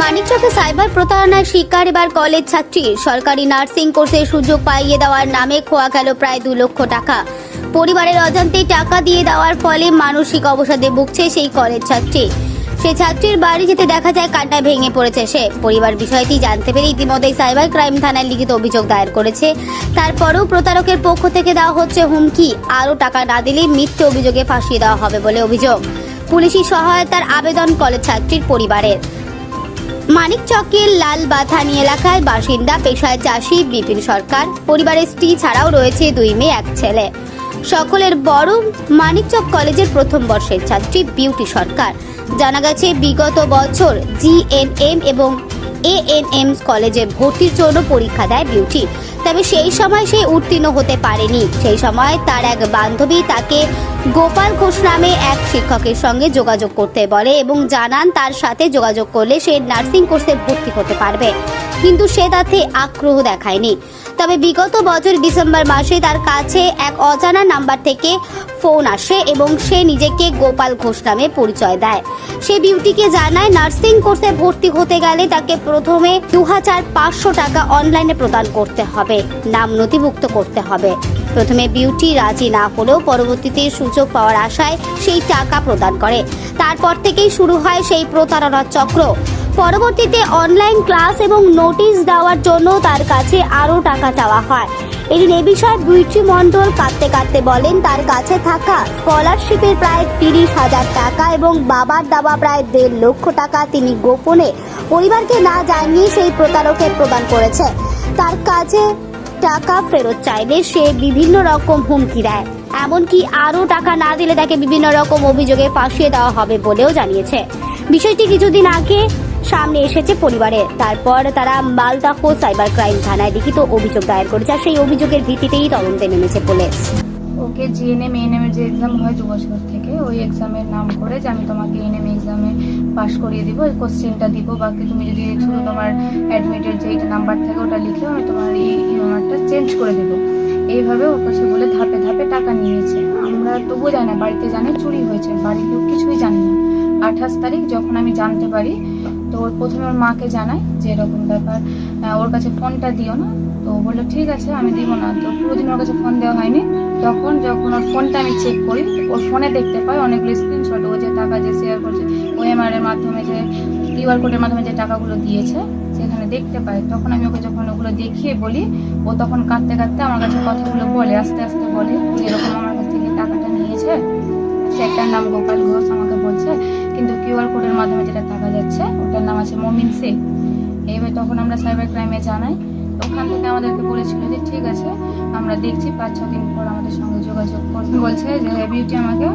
মানিকচকে cyber প্রতারণার শিকার এবার কলেজ ছাত্রী। সরকারি নার্সিং কোর্সের সুযোগ পাইয়ে দেওয়ার নামে খোয়া গেল প্রায় 2 লক্ষ টাকা। পরিবারের অজান্তেই টাকা দিয়ে দেওয়ার ফলে মানসিক অবসাদে ভুগছে সেই কলেজ ছাত্রী। সেই ছাত্রীর বাড়ি যেতে দেখা যায় কান্নায় ভেঙে পড়েছে সে। পরিবার বিষয়টি জানতে পেরে ইতিমধ্যেই সাইবার ক্রাইম থানায় লিখিত অভিযোগ দায়ের করেছে। তারপরেও প্রতারকের পক্ষ থেকে দেওয়া হচ্ছে হুমকি, আরও টাকা না দিলে মিথ্যে অভিযোগে ফাঁসিয়ে দেওয়া হবে বলে অভিযোগ। পুলিশি সহায়তার আবেদন কলেজ ছাত্রীর পরিবারের। মানিকচকের লালবাথানি এলাকায় বাসিন্দা, পেশায় চাষী বিপিন সরকার। পরিবারের স্ত্রী ছাড়াও রয়েছে 2 মেয়ে 1 ছেলে। সকলের বড় মানিকচক কলেজের প্রথম বর্ষের ছাত্রী বিউটি সরকার। জানা গেছে বিগত বছর জিএনএম এবং এএনএম কলেজে ভর্তির জন্য পরীক্ষা দেয় বিউটি, তবে সেই সময় সে উত্তীর্ণ হতে পারেনি। সেই সময় তার এক বান্ধবী তাকে গোপাল ঘোষ নামে এক শিক্ষকের সঙ্গে যোগাযোগ করতে বলে এবং জানান তার সাথে যোগাযোগ করলে সে নার্সিং কোর্সে ভর্তি হতে পারবে, কিন্তু সে তাতে আগ্রহ দেখায়নি। তবে বিগত বছর ডিসেম্বর মাসে তার কাছে এক অজানা নাম্বার থেকে ফোন আসে এবং সে নিজেকে গোপাল ঘোষ নামে পরিচয় দেয়। সে বিউটিকে জানায় নার্সিং কোর্সে ভর্তি হতে গেলে তাকে প্রথমে 2500 টাকা অনলাইনে প্রদান করতে হবে, নাম নথিভুক্ত করতে হবে। প্রথমে বিউটি রাজি না হলেও পরবর্তীতে সুযোগ পাওয়ার আশায় সেই টাকা প্রদান করে। তারপর থেকেই শুরু হয় সেই প্রতারণার চক্র। পরবর্তীতে অনলাইন ক্লাস এবং নোটিশ দেওয়ার জন্য তার কাছে আরও টাকা চাওয়া হয়। এদিন এ বিষয়ে বিউটি মণ্ডল কাঁদতে কাঁদতে বলেন তার কাছে থাকা স্কলারশিপের প্রায় 30,000 টাকা এবং বাবার দেওয়া প্রায় 1.5 লক্ষ টাকা তিনি গোপনে পরিবারকে না জানিয়ে সেই প্রতারকের প্রদান করেছে। তার কাছে টাকা ফেরত চাইলে সে বিভিন্ন রকম হুমকি দেয়, এমনকি আরও টাকা না দিলে তাকে বিভিন্ন রকম অভিযোগে ফাঁসিয়ে দেওয়া হবে বলেও জানিয়েছে। বিষয়টি কিছুদিন আগে সামনে এসেছে পরিবারের। তারপর তারা মালদাহ সাইবার ক্রাইম থানায় লিখিত অভিযোগ দায়ের করেছে, আর সেই অভিযোগের ভিত্তিতেই তদন্তে নেমেছে পুলিশ। ওকে জিএনএম এএনএম এর যে এক্সাম হয় 2 বছর থেকে, ওই এক্সামের নাম করে যে আমি তোমাকে এএনএম এক্সামে পাস করিয়ে দিব, ওই কোশ্চেনটা দিব, বাকি তুমি যদি শুধু তোমার অ্যাডমিটের যে নাম্বার থাকে ওটা লিখে আমি তোমার এই ইউমারটা চেঞ্জ করে দেবো, এইভাবে ওর কাছে বলে ধাপে ধাপে টাকা নিয়েছে। আমরা তবুও জানি না, বাড়িতে জানি চুরি হয়েছে, বাড়ির লোক কিছুই জানি না। 28 তারিখ যখন আমি জানতে পারি, তো ওর প্রথমে ওর মাকে জানাই যে এরকম ব্যাপার, ওর কাছে ফোনটা দিও না। তো বললো ঠিক আছে আমি দিব না। তো পুরোদিন ওর কাছে ফোন দেওয়া হয়নি। যখন ওর ফোনটা আমি চেক করি, ওর ফোনে দেখতে পাই অনেকগুলো স্ক্রিনশট, ও যে টাকা যে শেয়ার করছে ওএমআর এর মাধ্যমে, যে কিউআর কোডের মাধ্যমে যে টাকাগুলো দিয়েছে সেখানে দেখতে পাই। তখন আমি ওকে যখন ওগুলো দেখিয়ে বলি, ও তখন কাঁদতে কাঁদতে আমার কাছে কথাগুলো বলে, আস্তে আস্তে বলে যে এরকম আমার কাছ থেকে টাকাটা নিয়েছে, সেটার নাম গোপাল ঘোষ আমাকে বলছে, কিন্তু কিউআর কোডের মাধ্যমে যেটা টাকা যাচ্ছে ওটার নাম আছে মমিন শেখ। এইভাবে তখন আমরা সাইবার ক্রাইমে জানাই। ওখান থেকে আমাদেরকে বলেছিল যে ঠিক আছে আমরা দেখছি, 5-6 দিন পর আমাদের সঙ্গে যোগাযোগ করবে। বলছে যে বিউটি আমাকে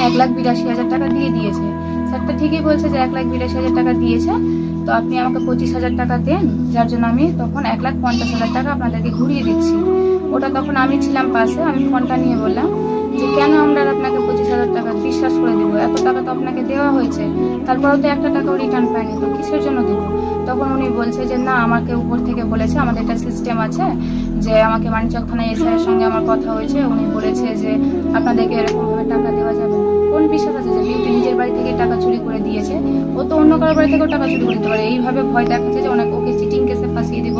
1,82,000 টাকা দিয়ে দিয়েছে। স্যারটা ঠিকই বলছে যে 1,82,000 টাকা দিয়েছে, তো আপনি আমাকে 25,000 টাকা দেন, যার জন্য আমি তখন 1,50,000 টাকা আপনাদেরকে ঘুরিয়ে দিচ্ছি। ওটা তখন আমি ছিলাম পাশে, আমি ফোনটা নিয়ে বললাম যে কেন আমরা আপনাকে 25,000 টাকা বিশ্বাস করে দেবো, এত টাকা তো আপনাকে দেওয়া হয়েছে, তারপরেও তো একটা টাকাও রিটার্ন পাইনি, তো কিসের জন্য দেবো? তখন উনি বলছে যে না, আমাকে উপর থেকে বলেছে, আমাদের একটা সিস্টেম আছে যে আমাকে মানিকচক থানায় এসআইয়ের সঙ্গে আমার কথা হয়েছে, উনি বলেছে যে আপনাদেরকে এরকমভাবে টাকা দেওয়া যাবে না। কোন বিশ্বাস আছে যে বিউটি নিজের বাড়ি থেকে টাকা চুরি করে দিয়েছে? ও তো অন্য কারোর বাড়ি থেকেও টাকা চুরি করতে পারে। এইভাবে ভয় দেখাচ্ছে যে ওকে চিটিং কেসে ফাঁসিয়ে দিব,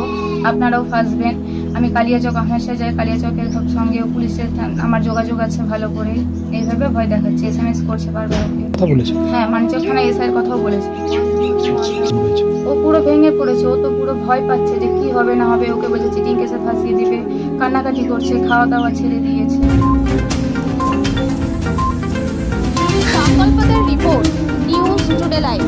আপনারাও ফাঁসবেন। আমি কালিয়াচক হাসা যাই, কালিয়াচকের সঙ্গেও পুলিশের আমার যোগাযোগ আছে ভালো করে। এইভাবে ভয় দেখাচ্ছে, SMS করছে বারবার ওকে। হ্যাঁ, মানিকচক থানায় এসআইয়ের কথাও বলেছে। ও পুরো ভেঙে পড়েছে, ও তো পুরো ভয় পাচ্ছে যে কি হবে না হবে। ওকে বলছে চিটিং কেসে ফাঁসিয়ে দিবে, কান্নাকাটি করছে, খাওয়া দাওয়া ছেড়ে দিয়েছে। সংকল্পদের রিপোর্ট, নিউজ টুডে লাইভ।